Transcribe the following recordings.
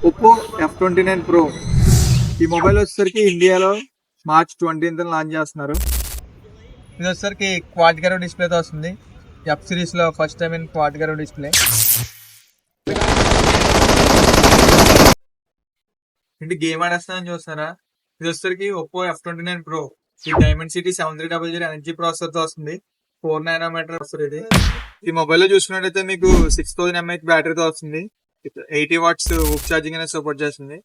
Oppo F29 Pro ఈ mobile వచ్చేసరికి ఇండియాలో మార్చ్ 20th లాంచ్ చేస్తున్నారు. ఇది వచ్చేసరికి క్వాడ్ కర్వ్ డిస్ప్లేతో వస్తుంది. ఎఫ్ సిరీస్ లో first time in quad curve display. ఏంటి గేమ్ ఆడేస్తానని చూస్తారా? ఇది వచ్చేసరికి ఒప్పో F29 Pro ఈ డైమండ్ సిటీ 7300 ఎనర్జీ ప్రాసెసర్ తో వస్తుంది. 4 nanometer వస్తుంది. ఈ మొబైల్ లో చూసుకున్నట్టయితే మీకు 6000 mAh బ్యాటరీతో వస్తుంది. 80 watts ఊప్ ఛార్జింగ్ అనేది సపోర్ట్ చేస్తుంది.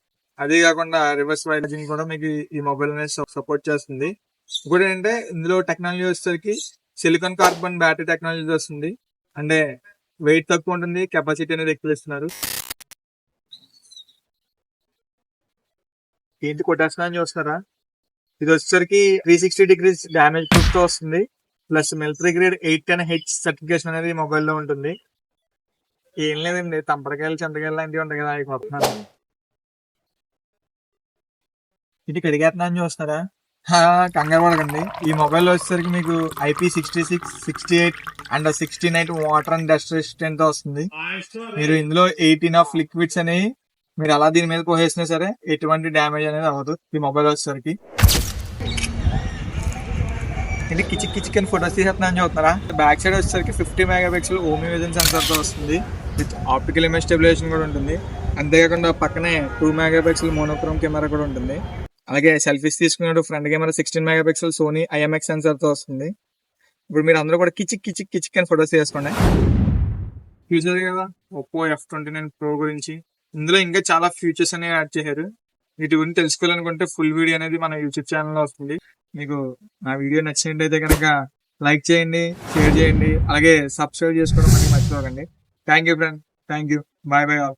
అదే కాకుండా రివర్స్ ఛార్జింగ్ కూడా మీకు ఈ మొబైల్ అనేది సపోర్ట్ చేస్తుంది. ఇంకోటి ఏంటంటే ఇందులో టెక్నాలజీ వచ్చేసరికి సిలికాన్ కార్బన్ బ్యాటరీ టెక్నాలజీ వస్తుంది. అంటే వెయిట్ తక్కువ ఉంటుంది, కెపాసిటీ అనేది ఎక్కువ ఇస్తున్నారు. ఏంటి కొట్టేస్తున్నా అని చూస్తారా? ఇది వచ్చేసరికి 360 degrees డ్యామేజ్ ప్రూఫ్ తో వస్తుంది. Plus military grade 810H certification అనేది ఈ మొబైల్లో ఉంటుంది. ఏం లేదండి, తంపరకాయలు చింతకాయలు లాంటివి ఉంటాయి కదా, అవి కొడుతున్నాను. ఇది కడిగేస్తున్నా అని చూస్తారా? కంగారు పడకండి. ఈ మొబైల్ వచ్చేసరికి మీకు IP66, 68 and 69 water and dust resistant తో వస్తుంది. మీరు ఇందులో 18 లిక్విడ్స్ అనేవి మీరు అలా దీని మీద పోసేసినా సరే ఎటువంటి డ్యామేజ్ అనేది అవ్వదు ఈ మొబైల్ వచ్చేసరికి. ఇది కిచిక్ అని ఫోటోస్ తీసేస్తున్నా అని చూస్తున్నారా? బ్యాక్ సైడ్ వచ్చేసరికి 50 మెగాపిక్సెల్ ఓమ్ని విజన్ సెన్సార్ తో వస్తుంది. విత్ ఆప్టికల్ ఇమేజ్ స్టెబిలైజేషన్ కూడా ఉంటుంది. అంతేకాకుండా పక్కనే 2 మెగాపిక్సెల్ మోనోక్రోమ్ కెమెరా కూడా ఉంటుంది. అలాగే సెల్ఫీస్ తీసుకున్నప్పుడు front camera 16 megapixel Sony IMX sensor తో వస్తుంది. ఇప్పుడు మీరు అందరూ కూడా కిచిక్ అని ఫోటోస్ తీసుకోండి. ఫ్యూచర్ కదా ఒప్పో F29 Pro గురించి. ఇందులో ఇంకా చాలా ఫీచర్స్ అనేవి యాడ్ చేశారు. వీటి గురించి తెలుసుకోవాలనుకుంటే ఫుల్ వీడియో అనేది మన యూట్యూబ్ ఛానల్లో వస్తుంది. మీకు నా వీడియో నచ్చినట్టయితే కనుక లైక్ చేయండి, షేర్ చేయండి, అలాగే సబ్స్క్రైబ్ చేసుకోవడం మళ్ళీ మర్చిపోకండి. Thank you friend, thank you, bye all.